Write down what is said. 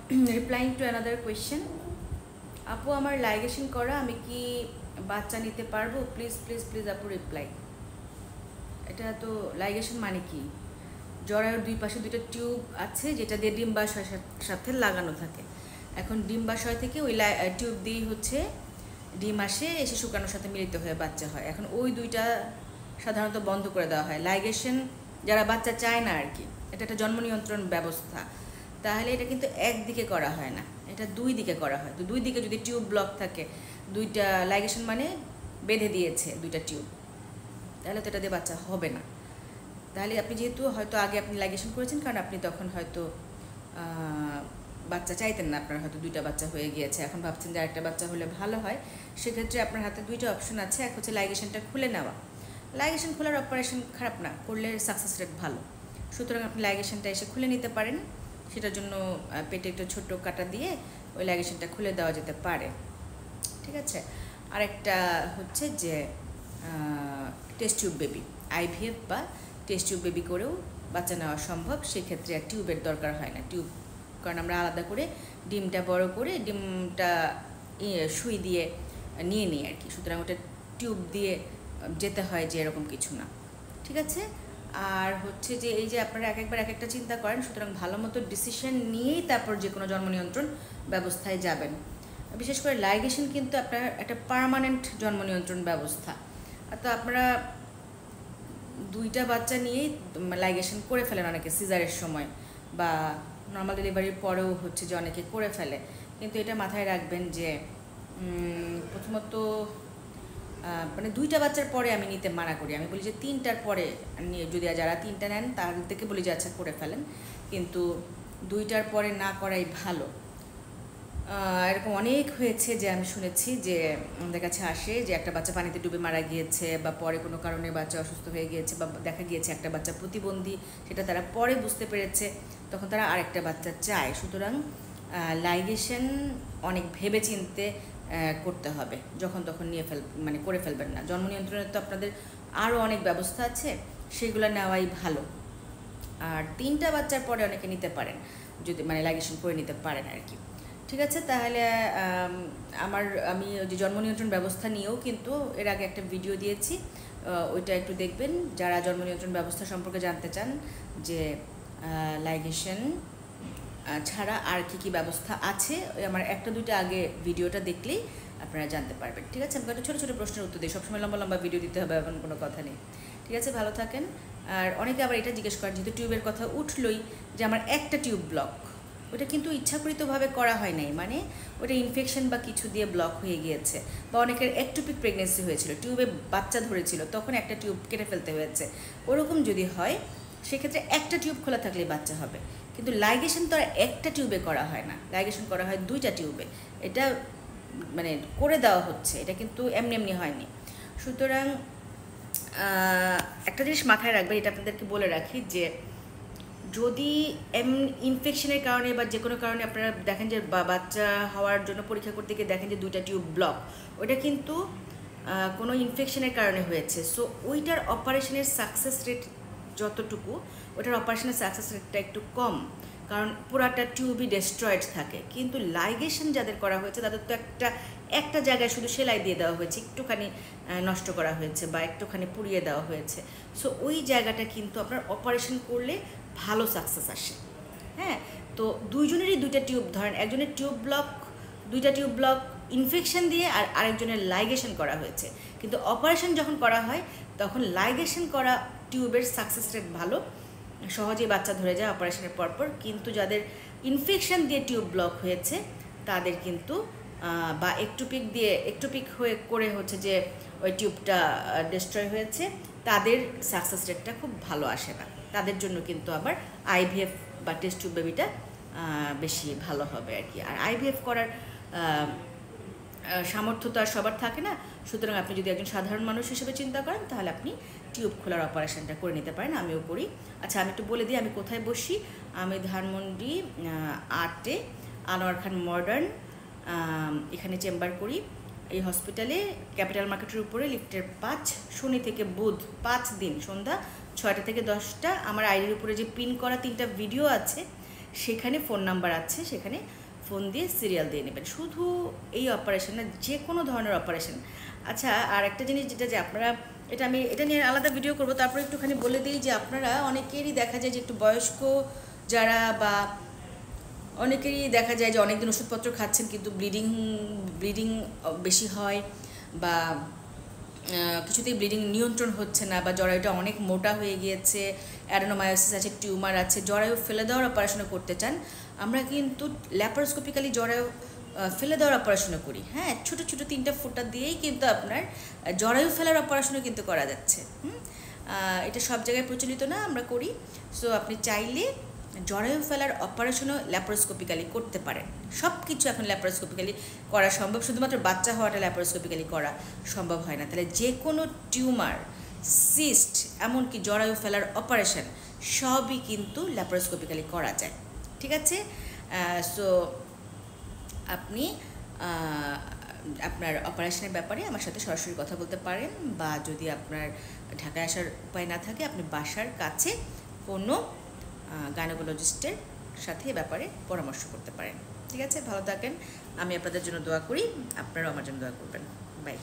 replying to another question. আপু আমার ligation করা, আমি কি বাচ্চা নিতে পারবো? প্লিজ প্লিজ প্লিজ আপু রিপ্লাই। এটা তো লাইগেশন মানে কি? জরায়ুর দুই পাশে দুটো টিউব আছে যেটা দিয়ে ডিম্বাশয়ের সাথে লাগানো থাকে। এখন ডিম্বাশয় থেকে ওই টিউব দিয়েই হচ্ছে ডিম আসে, এসে শুকানোর সাথে মিলিত হয়ে বাচ্চা হয়। এখন ওই দুইটা সাধারণত বন্ধ করে দেওয়া হয়। লাইগেশন যারা বাচ্চা চায় না আর কি, এটা একটা জন্ম নিয়ন্ত্রণ ব্যবস্থা। তাহলে এটা কিন্তু একদিকে করা হয় না, এটা দুই দিকে করা হয়। তো দুই দিকে যদি টিউব ব্লক থাকে, দুইটা লাইগেশন মানে বেঁধে দিয়েছে দুইটা টিউব, তাহলে তো এটা দিয়ে বাচ্চা হবে না। তাহলে আপনি যেহেতু হয়তো আগে আপনি লাইগেশন করেছেন, কারণ আপনি তখন হয়তো বাচ্চা চাইতেন না, আপনার হয়তো দুইটা বাচ্চা হয়ে গিয়েছে, এখন ভাবছেন যে আরেকটা বাচ্চা হলে ভালো হয়। সেক্ষেত্রে আপনার হাতে দুইটা অপশন আছে। এক হচ্ছে লাইগেশনটা খুলে নেওয়া। লাইগেশন খোলার অপারেশন খারাপ না, করলে সাকসেস রেট ভালো। সুতরাং আপনি লাইগেশনটা এসে খুলে নিতে পারেন। সেটার জন্য পেটে একটা ছোট্ট কাটা দিয়ে ওই লাইগেশনটা খুলে দেওয়া যেতে পারে, ঠিক আছে। আরেকটা হচ্ছে যে টেস্ট টিউব বেবি, আইভিএফ বা টেস্ট টিউব বেবি করেও বাচ্চা নেওয়া সম্ভব। সেক্ষেত্রে আর টিউবের দরকার হয় না। টিউব কারণ আমরা আলাদা করে ডিমটা বড় করে ডিমটা সুই দিয়ে নিয়ে নিই আর কি। সুতরাং ওটা টিউব দিয়ে যেতে হয় যে এরকম কিছু না, ঠিক আছে। আর হচ্ছে যে এই যে আপনারা এক একবার এক একটা চিন্তা করেন, সুতরাং ভালো মতো ডিসিশন নিয়েই তারপর যে কোনো জন্ম নিয়ন্ত্রণ ব্যবস্থায় যাবেন। বিশেষ করে লাইগেশন কিন্তু আপনার একটা পার্মানেন্ট জন্ম নিয়ন্ত্রণ ব্যবস্থা। তো আপনারা দুইটা বাচ্চা নিয়েই লাইগেশন করে ফেলেন অনেকে সিজারের সময়, বা নর্মাল ডেলিভারির পরেও হচ্ছে যে অনেকে করে ফেলে। কিন্তু এটা মাথায় রাখবেন যে প্রথমত মানে দুইটা বাচ্চার পরে আমি নিতে মানা করি। আমি বলি যে তিনটার পরে নিয়ে, যদি যারা তিনটা নেন তাদের থেকে বলি যে আচ্ছা করে ফেলেন, কিন্তু দুইটার পরে না করাই ভালো। এরকম অনেক হয়েছে যে আমি শুনেছি যে আমাদের কাছে আসে যে একটা বাচ্চা পানিতে ডুবে মারা গিয়েছে, বা পরে কোনো কারণে বাচ্চা অসুস্থ হয়ে গিয়েছে, বা দেখা গিয়েছে একটা বাচ্চা প্রতিবন্ধী, সেটা তারা পরে বুঝতে পেরেছে, তখন তারা আরেকটা বাচ্চা চায়। সুতরাং লাইগেশন অনেক ভেবে চিনতে করতে হবে, যখন তখন নিয়ে মানে করে ফেলবেন না। জন্ম নিয়ন্ত্রণের তো আপনাদের আরও অনেক ব্যবস্থা আছে, সেগুলো নেওয়াই ভালো। আর তিনটা বাচ্চার পরে অনেকে নিতে পারেন, যদি মানে লাইগেশন করে নিতে পারেন আর কি, ঠিক আছে। তাহলে আমি যে জন্ম নিয়ন্ত্রণ ব্যবস্থা নিয়েও কিন্তু এর আগে একটা ভিডিও দিয়েছি, ওইটা একটু দেখবেন যারা জন্ম নিয়ন্ত্রণ ব্যবস্থা সম্পর্কে জানতে চান, যে লাইগেশন ছাড়া আর কি কি ব্যবস্থা আছে। আমার একটা দুইটা আগে ভিডিওটা দেখলেই আপনারা জানতে পারবেন, ঠিক আছে। আমাকে একটা ছোটো ছোটো প্রশ্নের উত্তর দিই, সবসময় লম্বা লম্বা ভিডিও দিতে হবে এমন কোনো কথা নেই, ঠিক আছে। ভালো থাকেন। আর অনেকে আবার এটা জিজ্ঞেস করেন, যেহেতু টিউবের কথা উঠলই, যে আমার একটা টিউব ব্লক, ওটা কিন্তু ইচ্ছাকৃতভাবে করা হয় নাই, মানে ওটা ইনফেকশন বা কিছু দিয়ে ব্লক হয়ে গিয়েছে, বা অনেকের একটুপিক প্রেগনেন্সি হয়েছিল, টিউবে বাচ্চা ধরেছিল, তখন একটা টিউব কেটে ফেলতে হয়েছে। ওরকম যদি হয় সেক্ষেত্রে একটা টিউব খোলা থাকলেই বাচ্চা হবে। কিন্তু লাইগেশন তো আর একটা টিউবে করা হয় না, লাইগেশন করা হয় দুইটা টিউবে। এটা মানে করে দেওয়া হচ্ছে, এটা কিন্তু এমনি এমনি হয়নি। সুতরাং একটা জিনিস মাথায় রাখবেন, এটা আপনাদেরকে বলে রাখি, যে যদি ইনফেকশনের কারণে বা যে কোনো কারণে আপনারা দেখেন যে বাচ্চা হওয়ার জন্য পরীক্ষা করতে গিয়ে দেখেন যে দুইটা টিউব ব্লক, ওইটা কিন্তু কোনো ইনফেকশনের কারণে হয়েছে। সো ওইটার অপারেশনের সাকসেস রেট যতটুকু, ওটার অপারেশনের সাকসেস রেটটা একটু কম, কারণ পুরাটা টিউবই ডেস্ট্রয়েড থাকে। কিন্তু লাইগেশন যাদের করা হয়েছে তাদের তো একটা জায়গায় শুধু সেলাই দিয়ে দেওয়া হয়েছে, একটুখানি নষ্ট করা হয়েছে বা একটুখানি পুড়িয়ে দেওয়া হয়েছে। সো ওই জায়গাটা কিন্তু আপনার অপারেশন করলে ভালো সাকসেস আসে। হ্যাঁ, তো দুইজনেরই দুইটা টিউব, ধরেন একজনের টিউব ব্লক, দুইটা টিউব ব্লক ইনফেকশন দিয়ে, আর আরেকজনের লাইগেশন করা হয়েছে। কিন্তু অপারেশন যখন করা হয় তখন লাইগেশন করা টিউবের সাকসেস রেট ভালো, সহজেই বাচ্চা ধরে যায় অপারেশনের পরপর। কিন্তু যাদের ইনফেকশন দিয়ে টিউব ব্লক হয়েছে তাদের কিন্তু বা একটুপিক হয়ে করে হচ্ছে যে ওই টিউবটা ডিস্ট্রয় হয়েছে, তাদের সাকসেস রেটটা খুব ভালো আসে না। তাদের জন্য কিন্তু আবার আইভিএফ বা টেস্ট টিউব বেবিটা বেশি ভালো হবে আর কি। আর আইভিএফ করার সামর্থ্য তো আর সবার থাকে না। সুতরাং আপনি যদি একজন সাধারণ মানুষ হিসেবে চিন্তা করেন, তাহলে আপনি টিউব খোলার অপারেশনটা করে নিতে পারেন, আমিও করি। আচ্ছা, আমি একটু বলে দিই আমি কোথায় বসি। আমি ধানমন্ডি 8-এ আনোয়ার খান মডার্ন, এখানে চেম্বার করি। এই হসপিটালে ক্যাপিটাল মার্কেটের উপরে লিফটের 5, শনি থেকে বুধ 5 দিন সন্ধ্যা 6টা থেকে 10টা। আমার আইডির উপরে যে পিন করা 3টা ভিডিও আছে, সেখানে ফোন নাম্বার আছে, সেখানে ফোন দিয়ে সিরিয়াল দিয়ে নেবেন। শুধু এই অপারেশন না, যে কোনো ধরনের অপারেশন। আচ্ছা, আর একটা জিনিস যেটা যে আপনারা, এটা নিয়ে আলাদা ভিডিও করবো, তারপরে একটুখানি বলে দিই যে আপনারা অনেকেরই দেখা যায় যে একটু বয়স্ক যারা, বা অনেকেরই দেখা যায় যে অনেকদিন ওষুধপত্র খাচ্ছেন কিন্তু ব্লিডিং বেশি হয়, বা কিছুতেই ব্লিডিং নিয়ন্ত্রণ হচ্ছে না, বা জরায়ুটা অনেক মোটা হয়ে গিয়েছে, অ্যাডেনোমায়োসিস আছে, টিউমার আছে, জরায়ু ফেলে দেওয়ার অপারেশনও করতে চান, আমরা কিন্তু ল্যাপারোস্কোপিক্যালি জরায়ু ফেলে দেওয়ার অপারেশনও করি। হ্যাঁ, ছোটো ছোটো 3টা ফুটা দিয়েই কিন্তু আপনার জরায়ু ফেলার অপারেশনও কিন্তু করা যাচ্ছে। এটা সব জায়গায় প্রচলিত না, আমরা করি। সো আপনি চাইলে জরায়ু ফেলার অপারেশনও ল্যাপারোস্কোপিক্যালি করতে পারেন। সব কিছু এখন ল্যাপারোস্কোপিক্যালি করা সম্ভব, শুধুমাত্র বাচ্চা হওয়াটা ল্যাপারোস্কোপিক্যালি করা সম্ভব হয় না। তাহলে যে কোনো টিউমার, সিস্ট, এমনকি জরায়ু ফেলার অপারেশন সবই কিন্তু ল্যাপারোস্কোপিক্যালি করা যায়। ঠিক আছে? সো আপনি আপনার অপারেশনের ব্যাপারে আমার সাথে সরাসরি কথা বলতে পারেন, বা যদি আপনার ঢাকায় আসার উপায় না থাকে, আপনি বাসার কাছে কোনো গাইনোকোলজিস্টের সাথে এ ব্যাপারে পরামর্শ করতে পারেন। ঠিক আছে? ভালো থাকেন। আমি আপনাদের জন্য দোয়া করি, আপনারাও আমার জন্য দোয়া করবেন। বাই।